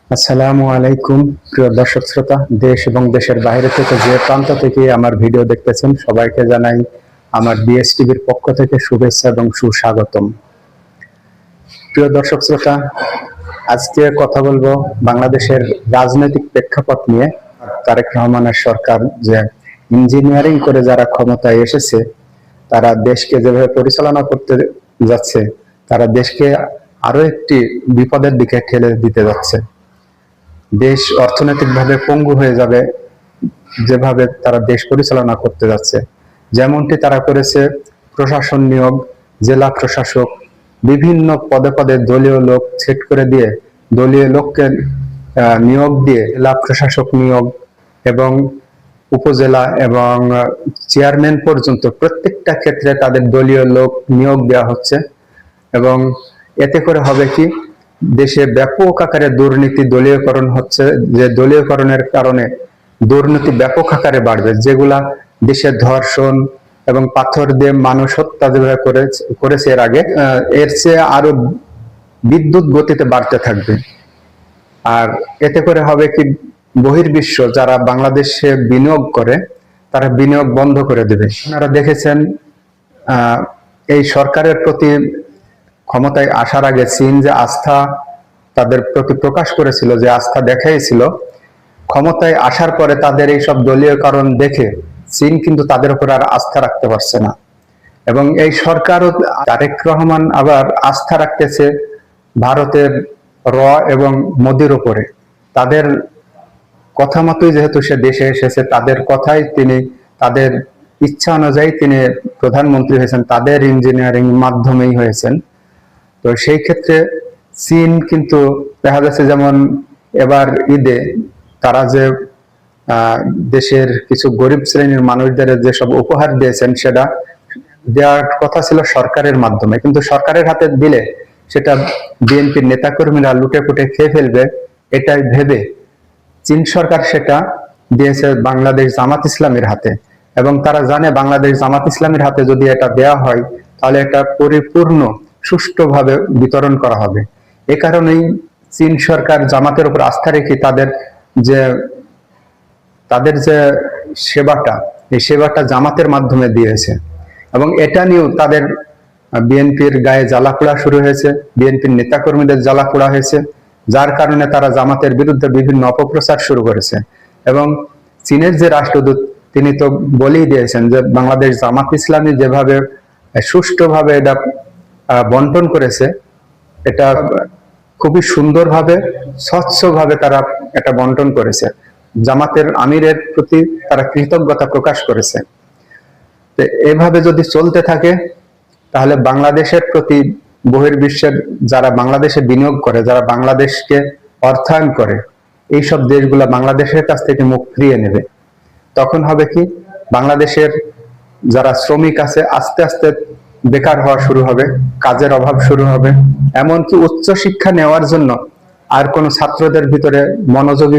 আসসালামু আলাইকুম প্রিয় দর্শক শ্রোতা, দেশ এবং দেশের বাইরে থেকে যে প্রান্ত থেকে আমার ভিডিও দেখতেছেন সবাইকে জানাই আমার বিএস টিভির পক্ষ থেকে শুভেচ্ছা এবং সুস্বাগতম। প্রিয় দর্শক শ্রোতা, আজকে কথা বলবো বাংলাদেশের রাজনৈতিক প্রেক্ষাপট নিয়ে। তারেক রহমানের সরকার যে ইঞ্জিনিয়ারিং করে যারা ক্ষমতায় এসেছে, তারা দেশকে যেভাবে পরিচালনা করতে যাচ্ছে, তারা দেশকে আরো একটি বিপদের দিকে ঠেলে দিতে যাচ্ছে। দেশ অর্থনৈতিকভাবে পঙ্গু হয়ে যাবে যেভাবে তারা দেশ পরিচালনা করতে যাচ্ছে। যেমনটি তারা করেছে প্রশাসন নিয়োগ, জেলা প্রশাসক, বিভিন্ন পদে পদে দলীয় লোক সেট করে দিয়ে দলীয় লোককে নিয়োগ দিয়ে জেলা প্রশাসক নিয়োগ এবং উপজেলা এবং চেয়ারম্যান পর্যন্ত প্রত্যেকটা ক্ষেত্রে তাদের দলীয় লোক নিয়োগ দেওয়া হচ্ছে। এবং এতে করে হবে কি, দেশে ব্যাপক আকারে দুর্নীতি দলীয়করণ হচ্ছে, যে দলীয়করণের কারণে দুর্নীতি ব্যাপক আকারে বাড়বে, যেগুলা দেশে ধর্ষণ এবং পাথর দিয়ে মানুষ হত্যা যেভাবে করেছে এর আগে, এর চেয়ে আরো বিদ্যুৎ গতিতে বাড়তে থাকবে। আর এতে করে হবে কি, বহির্বিশ্ব যারা বাংলাদেশে বিনিয়োগ করে তারা বিনিয়োগ বন্ধ করে দেবে। আপনারা দেখেছেন এই সরকারের প্রতি ক্ষমতায় আসার আগে চীন যে আস্থা তাদের প্রতি প্রকাশ করেছিল, যে আস্থা দেখাইছিল, ক্ষমতায় আসার পরে তাদের এই সব দলীয় কারণ দেখে চীন কিন্তু তাদের উপর আর আস্থা রাখতে পারছে না। এবং এই সরকারও, তারেক রহমান আবার আস্থা রাখতেছে ভারতের এবং মোদির উপরে। তাদের কথা মতোই যেহেতু সে দেশে এসেছে, তাদের কথাই তিনি, তাদের ইচ্ছা অনুযায়ী তিনি প্রধানমন্ত্রী হয়েছেন, তাদের ইঞ্জিনিয়ারিং মাধ্যমেই হয়েছেন। তো সেই ক্ষেত্রে চীন কিন্তু দেখা যাচ্ছে, যেমন এবার ঈদে তারা যে দেশের কিছু গরিব শ্রেণীর মানুষদের যেসব উপহার দিয়েছেন, সেটা দেওয়ার কথা ছিল সরকারের মাধ্যমে, কিন্তু সরকারের হাতে দিলে সেটা বিএনপির নেতাকর্মীরা লুটে পুটে খেয়ে ফেলবে, এটাই ভেবে চীন সরকার সেটা দিয়েছে বাংলাদেশ জামাত ইসলামের হাতে। এবং তারা জানে বাংলাদেশ জামাত ইসলামের হাতে যদি এটা দেওয়া হয়, তাহলে এটা পরিপূর্ণ সুষ্ঠুভাবে বিতরণ করা হবে। এ কারণেই চীন সরকার জামাতের উপর আস্থা রেখে তাদের যে সেবাটা, এই সেবাটা জামাতের মাধ্যমে দিয়েছে। এবং এটা নিয়েও তাদের বিএনপির গায়ে জ্বালা পোড়া শুরু হয়েছে, বিএনপির নেতাকর্মীদের জ্বালা পোড়া হয়েছে, যার কারণে তারা জামাতের বিরুদ্ধে বিভিন্ন অপপ্রচার শুরু করেছে। এবং চীনের যে রাষ্ট্রদূত, তিনি তো বলেই দিয়েছেন যে বাংলাদেশ জামাত ইসলামী যেভাবে সুষ্ঠুভাবে এটা বন্টন করেছে, এটা খুবই সুন্দরভাবে স্বচ্ছভাবে তারা এটা বন্টন করেছে। জামাতের আমিরের প্রতি তারা কৃতজ্ঞতা প্রকাশ করেছে। তো এভাবে যদি চলতে থাকে, তাহলে বাংলাদেশের প্রতি বহির্বিশ্বের যারা বাংলাদেশে বিনিয়োগ করে, যারা বাংলাদেশকে অর্থায়ন করে, এইসব দেশগুলা বাংলাদেশের কাছ থেকে মুখ ফিরিয়ে নেবে। তখন হবে কি, বাংলাদেশের যারা শ্রমিক আছে আস্তে আস্তে বেকার হওয়া শুরু হবে, কাজের অভাব শুরু হবে। এমনকি উচ্চ শিক্ষা নেওয়ার জন্য আর কোনো ছাত্রদের ভিতরে মনোযোগ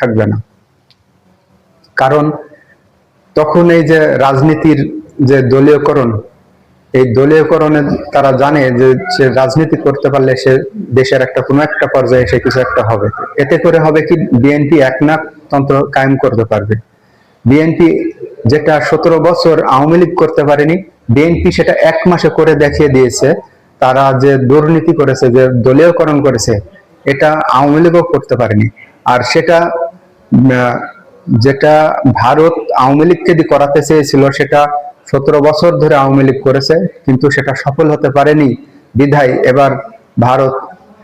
থাকবে না। কারণ তখন এই যে রাজনীতির যে দলীয়করণ, এই দলীয়করণে তারা জানে যে সে রাজনীতি করতে পারলে সে দেশের কোনো একটা পর্যায়ে সে কিছু একটা হবে। এতে করে হবে কি, বিএনপি একনায়কতন্ত্র কায়েম করতে পারবে। বিএনপি যেটা 17 বছর আওয়ামী লীগ করতে পারেনি, বিএনপি সেটা 1 মাসে করে দেখিয়ে দিয়েছে। তারা যে দুর্নীতি করেছে, যে দলীয়করণ করেছে, এটা আওয়ামী লীগও করতে পারেনি। আর যেটা ভারত আওয়ামী লীগকে দিয়ে করাতে চেয়েছিল, সেটা 17 বছর ধরে আওয়ামী লীগ করেছে, কিন্তু সেটা সফল হতে পারেনি। বিধায় এবার ভারত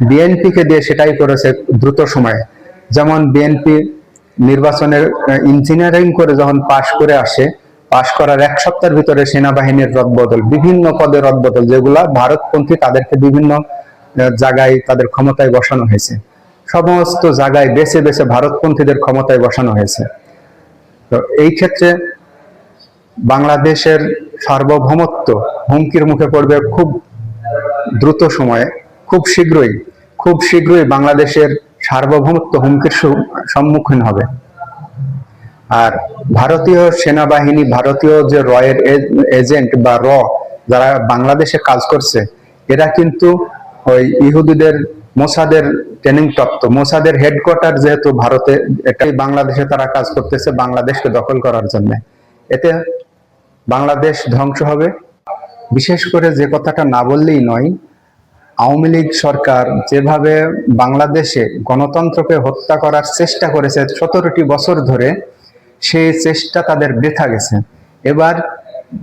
বিএনপিকে দিয়ে সেটাই করেছে দ্রুত সময়ে। যেমন বিএনপি নির্বাচনের ইঞ্জিনিয়ারিং করে যখন পাশ করে আসে, পাশ করার 1 সপ্তাহের ভিতরে সেনাবাহিনীর রদবদল, বিভিন্ন পদের রদবদল, যেগুলা ভারতপন্থী, তাদেরকে বিভিন্ন জায়গায় তাদের ক্ষমতায় বসানো হয়েছে। সমস্ত জায়গায় বেছে বেছে ভারতপন্থীদের ক্ষমতায় বসানো হয়েছে। তো এই ক্ষেত্রে বাংলাদেশের সার্বভৌমত্ব হুমকির মুখে পড়বে খুব দ্রুত সময়ে। খুব শীঘ্রই বাংলাদেশের সার্বভৌমত্ব হুমকির সম্মুখীন হবে। আর ভারতীয় সেনাবাহিনী, ভারতীয় যে রয়ের এজেন্ট বা যারা বাংলাদেশে কাজ করছে, এরা কিন্তু ওই ইহুদিদের মোসাদের ট্রেনিং প্রাপ্ত, মোসাদের হেডকোয়ার্টার যেহেতু ভারতে, এটাই বাংলাদেশে তারা কাজ করতেছে বাংলাদেশকে দখল করার জন্য। এতে বাংলাদেশ ধ্বংস হবে। বিশেষ করে যে কথাটা না বললেই নয়, আওয়ামী লীগ সরকার যেভাবে বাংলাদেশে গণতন্ত্রকে হত্যা করার চেষ্টা করেছে 17টি বছর ধরে, সেই চেষ্টা তাদের বৃথা গেছে। এবার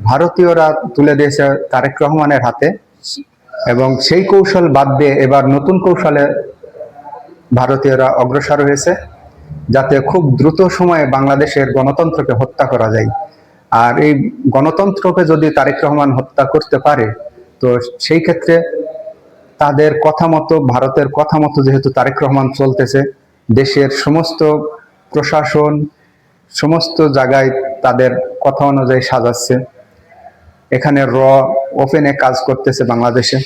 ভারতীয়রা তুলে দিয়েছে তারেক রহমানের হাতে, এবং সেই কৌশল বাদ দিয়ে এবার নতুন কৌশলে ভারতীয়রা অগ্রসর হয়েছে, যাতে খুব দ্রুত সময়ে বাংলাদেশের গণতন্ত্রকে হত্যা করা যায়। আর এই গণতন্ত্রকে যদি তারেক রহমান হত্যা করতে পারে, তো সেই ক্ষেত্রে তাদের কথা মতো, ভারতের কথা মতো যেহেতু তারেক রহমান চলতেছে, দেশের সমস্ত প্রশাসন সমস্ত জায়গায় তাদের কথা অনুযায়ী সাজাচ্ছে, এখানে ওপেনে কাজ করতেছে বাংলাদেশে,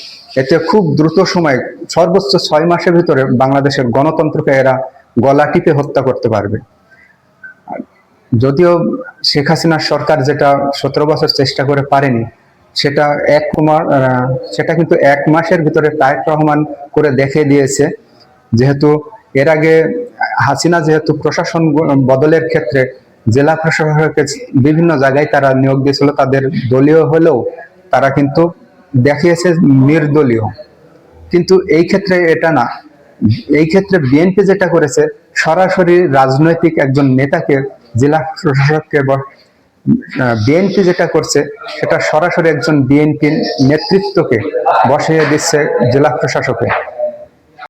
এতে খুব দ্রুত সময়ে সর্বোচ্চ 6 মাসের ভিতরে বাংলাদেশের গণতন্ত্রকে এরা গলা টিপে হত্যা করতে পারবে। যদিও শেখ হাসিনার সরকার যেটা 17 বছর চেষ্টা করে পারেনি, সেটা কিন্তু 1 মাসের ভিতরে তারেক রহমান করে দেখিয়ে দিয়েছে। যেহেতু এর আগে হাসিনা যেহেতু প্রশাসন বদলের ক্ষেত্রে জেলা প্রশাসকের বিভিন্ন জায়গায় তারা নিয়োগ দিয়েছিল, তাদের দলীয় হলেও তারা কিন্তু দেখিয়েছে নির্দলীয়। কিন্তু এই ক্ষেত্রে এটা না, এই ক্ষেত্রে বিএনপি যেটা করেছে, সরাসরি রাজনৈতিক একজন নেতাকে জেলা প্রশাসককে, বিএনপি যেটা করছে সেটা সরাসরি একজন বিএনপি নেতৃত্বকে বসিয়ে দিচ্ছে জেলা প্রশাসকে।